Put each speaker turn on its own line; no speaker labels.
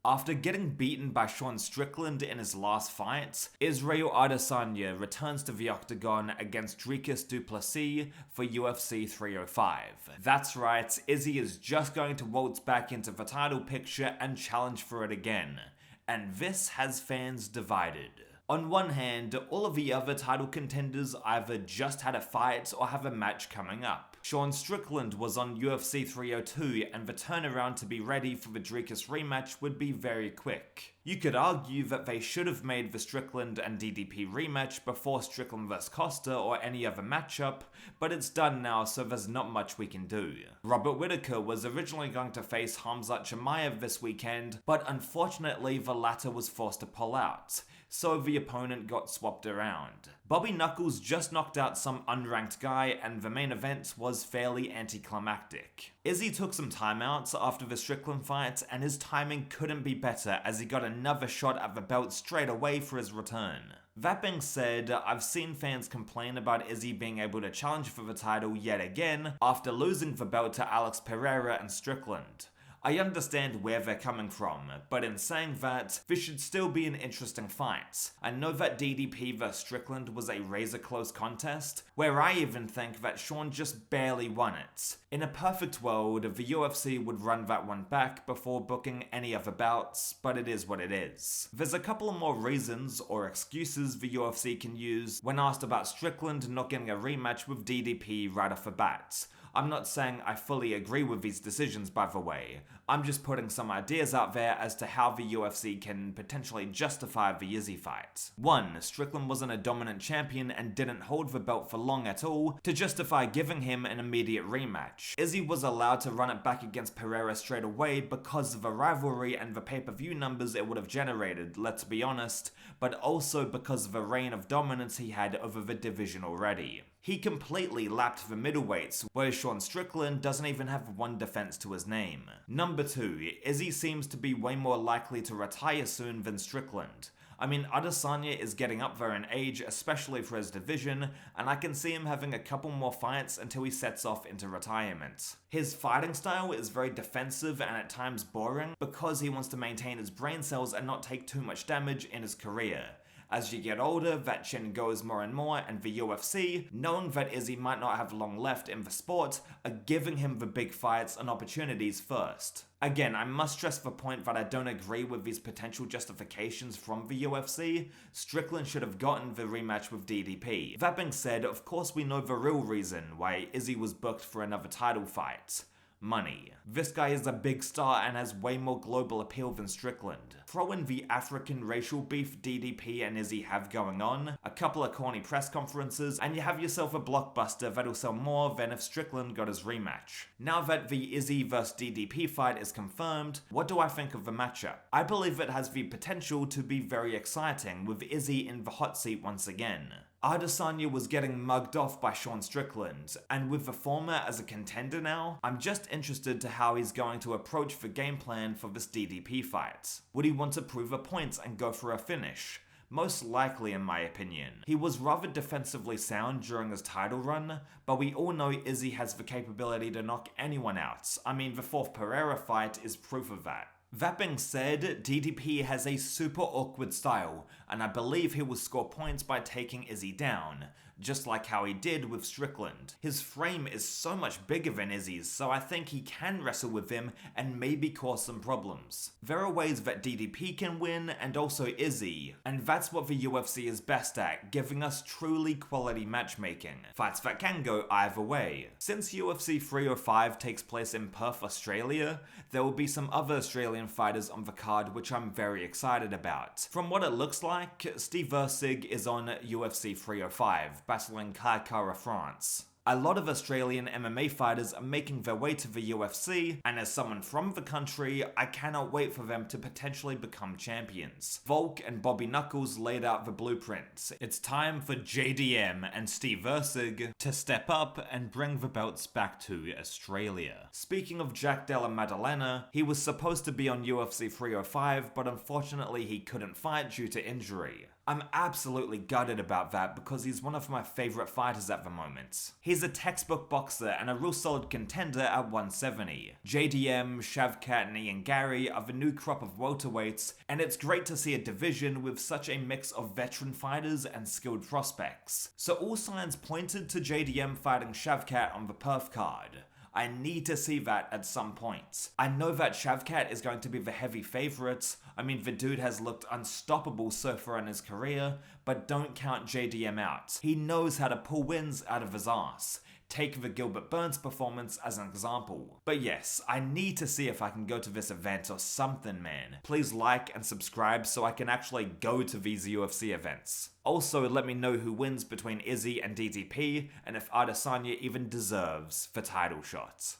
After getting beaten by Sean Strickland in his last fight, Israel Adesanya returns to the octagon against Dricus Du Plessis for UFC 305. That's right, Izzy is just going to waltz back into the title picture and challenge for it again. And this has fans divided. On one hand, all of the other title contenders either just had a fight or have a match coming up. Sean Strickland was on UFC 302 and the turnaround to be ready for the Dricus rematch would be very quick. You could argue that they should have made the Strickland and DDP rematch before Strickland vs Costa or any other matchup, but it's done now so there's not much we can do. Robert Whittaker was originally going to face Khamzat Chimaev this weekend, but unfortunately the latter was forced to pull out, so the opponent got swapped around. Bobby Knuckles just knocked out some unranked guy and the main event was fairly anticlimactic. Izzy took some timeouts after the Strickland fight and his timing couldn't be better as he got another shot at the belt straight away for his return. That being said, I've seen fans complain about Izzy being able to challenge for the title yet again after losing the belt to Alex Pereira and Strickland. I understand where they're coming from, but in saying that, this should still be an interesting fight. I know that DDP vs Strickland was a razor-close contest, where I even think that Sean just barely won it. In a perfect world, the UFC would run that one back before booking any other bouts, but it is what it is. There's a couple of more reasons or excuses the UFC can use when asked about Strickland not getting a rematch with DDP right off the bat. I'm not saying I fully agree with these decisions, by the way. I'm just putting some ideas out there as to how the UFC can potentially justify the Izzy fight. 1. Strickland wasn't a dominant champion and didn't hold the belt for long at all to justify giving him an immediate rematch. Izzy was allowed to run it back against Pereira straight away because of the rivalry and the pay-per-view numbers it would have generated, let's be honest, but also because of the reign of dominance he had over the division already. He completely lapped the middleweights, whereas Sean Strickland doesn't even have one defense to his name. Number 2, Izzy seems to be way more likely to retire soon than Strickland. I mean, Adesanya is getting up there in age, especially for his division, and I can see him having a couple more fights until he sets off into retirement. His fighting style is very defensive and at times boring because he wants to maintain his brain cells and not take too much damage in his career. As you get older, that chin goes more and more, and the UFC, knowing that Izzy might not have long left in the sport, are giving him the big fights and opportunities first. Again, I must stress the point that I don't agree with these potential justifications from the UFC. Strickland should have gotten the rematch with DDP. That being said, of course we know the real reason why Izzy was booked for another title fight. Money. This guy is a big star and has way more global appeal than Strickland. Throw in the African racial beef DDP and Izzy have going on, a couple of corny press conferences, and you have yourself a blockbuster that'll sell more than if Strickland got his rematch. Now that the Izzy vs DDP fight is confirmed, what do I think of the matchup? I believe it has the potential to be very exciting, with Izzy in the hot seat once again. Adesanya was getting mugged off by Sean Strickland, and with the former as a contender now, I'm just interested to how he's going to approach the game plan for this DDP fight. Would he want to prove a point and go for a finish? Most likely, in my opinion. He was rather defensively sound during his title run, but we all know Izzy has the capability to knock anyone out. I mean, the fourth Pereira fight is proof of that. That being said, DDP has a super awkward style, and I believe he will score points by taking Izzy down, just like how he did with Strickland. His frame is so much bigger than Izzy's, so I think he can wrestle with him and maybe cause some problems. There are ways that DDP can win, and also Izzy, and that's what the UFC is best at, giving us truly quality matchmaking. Fights that can go either way. Since UFC 305 takes place in Perth, Australia, there will be some other Australian fighters on the card which I'm very excited about. From what it looks like, Steve Versig is on UFC 305, battling Kara, France. A lot of Australian MMA fighters are making their way to the UFC, and as someone from the country, I cannot wait for them to potentially become champions. Volk and Bobby Knuckles laid out the blueprint. It's time for JDM and Steve Versig to step up and bring the belts back to Australia. Speaking of Jack Della Maddalena, he was supposed to be on UFC 305, but unfortunately he couldn't fight due to injury. I'm absolutely gutted about that because he's one of my favorite fighters at the moment. He's a textbook boxer and a real solid contender at 170. JDM, Shavkat and Ian Gary are the new crop of welterweights, and it's great to see a division with such a mix of veteran fighters and skilled prospects. So all signs pointed to JDM fighting Shavkat on the Perth card. I need to see that at some point. I know that Shavkat is going to be the heavy favourite. I mean, the dude has looked unstoppable so far in his career, but don't count JDM out. He knows how to pull wins out of his ass. Take the Gilbert Burns performance as an example. But yes, I need to see if I can go to this event or something, man. Please like and subscribe so I can actually go to these UFC events. Also, let me know who wins between Izzy and DDP, and if Adesanya even deserves the title shot.